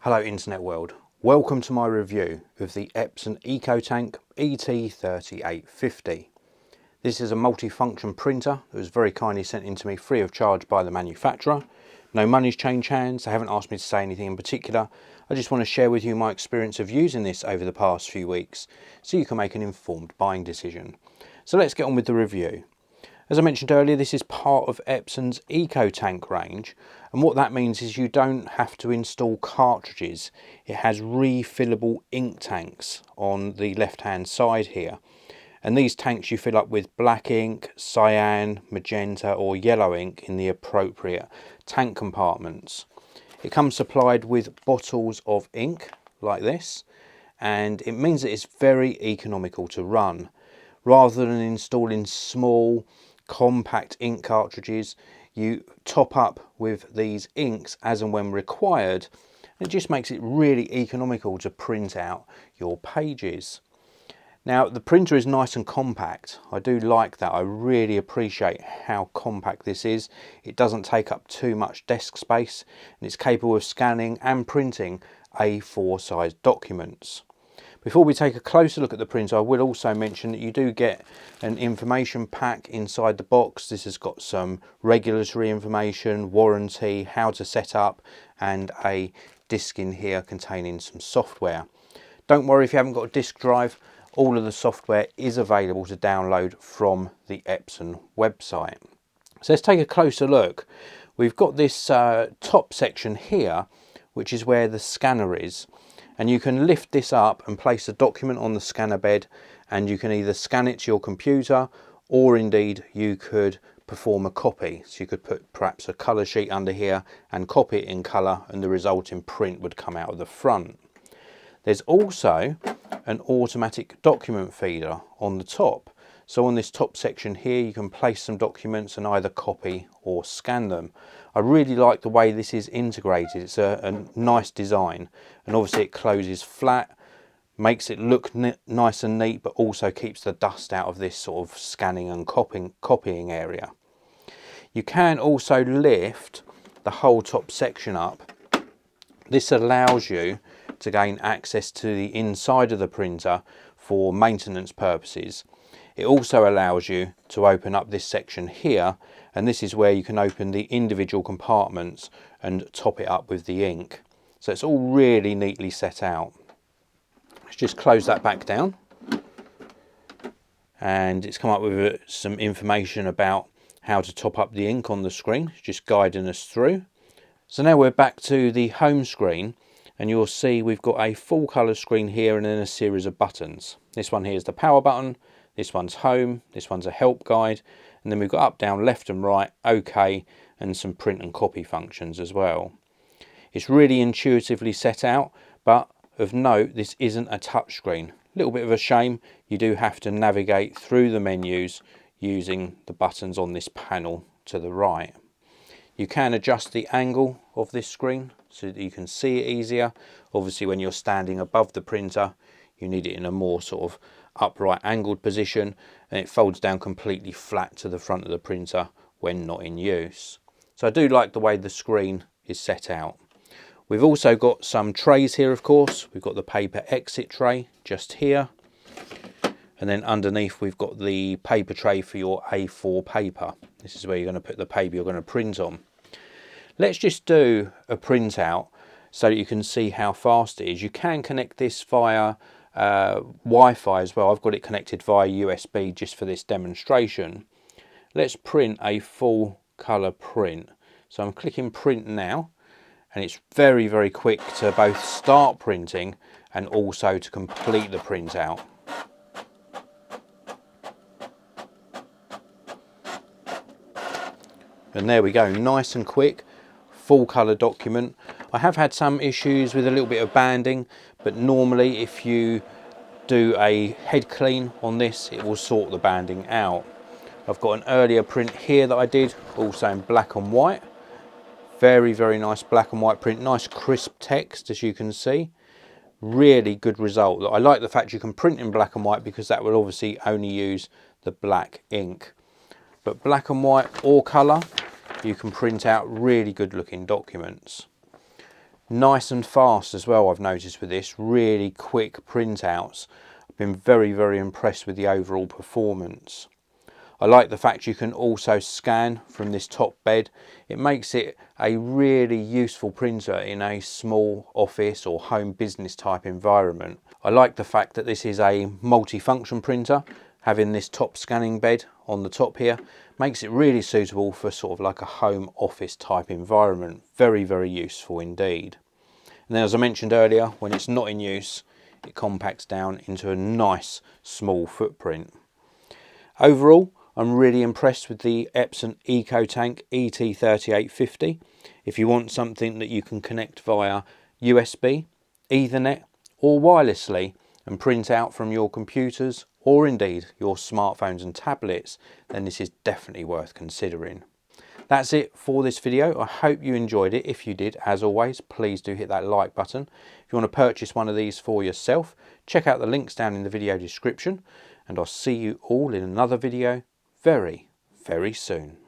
Hello internet world, welcome to my review of the Epson EcoTank ET-3850. This is a multifunction printer that was very kindly sent in to me free of charge by the manufacturer. No money's changed hands, they haven't asked me to say anything in particular. I just want to share with you my experience of using this over the past few weeks so you can make an informed buying decision. So let's get on with the review. As I mentioned earlier, this is part of Epson's EcoTank range, and what that means is you don't have to install cartridges. It has refillable ink tanks on the left hand side here, and these tanks you fill up with black ink, cyan, magenta or yellow ink in the appropriate tank compartments. It comes supplied with bottles of ink like this, and it means that it's very economical to run. Rather than installing small compact ink cartridges, you top up with these inks as and when required. It just makes it really economical to print out your pages. Now the printer is nice and compact. I do like that. I really appreciate how compact this is. It doesn't take up too much desk space, and it's capable of scanning and printing A4 size documents. Before we take a closer look at the printer, I will also mention that you do get an information pack inside the box. This has got some regulatory information, warranty, how to set up, and a disc in here containing some software. Don't worry if you haven't got a disk drive, all of the software is available to download from the Epson website. So let's take a closer look. We've got this top section here, which is where the scanner is. And you can lift this up and place a document on the scanner bed, and you can either scan it to your computer, or indeed you could perform a copy. So you could put perhaps a colour sheet under here and copy it in colour, and the resulting print would come out of the front. There's also an automatic document feeder on the top. So on this top section here you can place some documents and either copy or scan them. I really like the way this is integrated. It's a nice design, and obviously it closes flat, makes it look nice and neat, but also keeps the dust out of this sort of scanning and copying area. You can also lift the whole top section up. This allows you to gain access to the inside of the printer for maintenance purposes. It also allows you to open up this section here, and this is where you can open the individual compartments and top it up with the ink. So it's all really neatly set out. Let's just close that back down, and it's come up with some information about how to top up the ink on the screen. It's just guiding us through. So now we're back to the home screen, and you'll see we've got a full colour screen here and then a series of buttons. This one here is the power button, this one's home, this one's a help guide, and then we've got up, down, left and right, OK, and some print and copy functions as well. It's really intuitively set out, but of note, this isn't a touchscreen. A little bit of a shame. You do have to navigate through the menus using the buttons on this panel to the right. You can adjust the angle of this screen so that you can see it easier. Obviously when you're standing above the printer, you need it in a more sort of upright angled position, and it folds down completely flat to the front of the printer when not in use. So I do like the way the screen is set out. We've also got some trays here, of course. We've got the paper exit tray just here, and then underneath we've got the paper tray for your A4 paper. This is where you're going to put the paper you're going to print on. Let's just do a printout so that you can see how fast it is. You can connect this via Wi-Fi as well. I've got it connected via USB just for this demonstration. Let's print a full colour print. So I'm clicking print now, and it's very, very quick to both start printing and also to complete the printout. And there we go, nice and quick, full colour document. I have had some issues with a little bit of banding, but normally if you do a head clean on this, it will sort the banding out. I've got an earlier print here that I did, also in black and white. Very, very nice black and white print, nice crisp text as you can see. Really good result. I like the fact you can print in black and white because that will obviously only use the black ink. But black and white or colour, you can print out really good looking documents. Nice and fast as well, I've noticed with this, really quick printouts. I've been very, very impressed with the overall performance. I like the fact you can also scan from this top bed. It makes it a really useful printer in a small office or home business type environment. I like the fact that this is a multifunction printer. Having this top scanning bed on the top here makes it really suitable for sort of like a home office type environment. Very, very useful indeed. And then, as I mentioned earlier, when it's not in use, it compacts down into a nice small footprint. Overall, I'm really impressed with the Epson EcoTank ET-3850. If you want something that you can connect via USB, Ethernet or wirelessly and print out from your computers or indeed your smartphones and tablets, then this is definitely worth considering. That's it for this video. I hope you enjoyed it. If you did, as always, please do hit that like button. If you want to purchase one of these for yourself, check out the links down in the video description, and I'll see you all in another video very, very soon.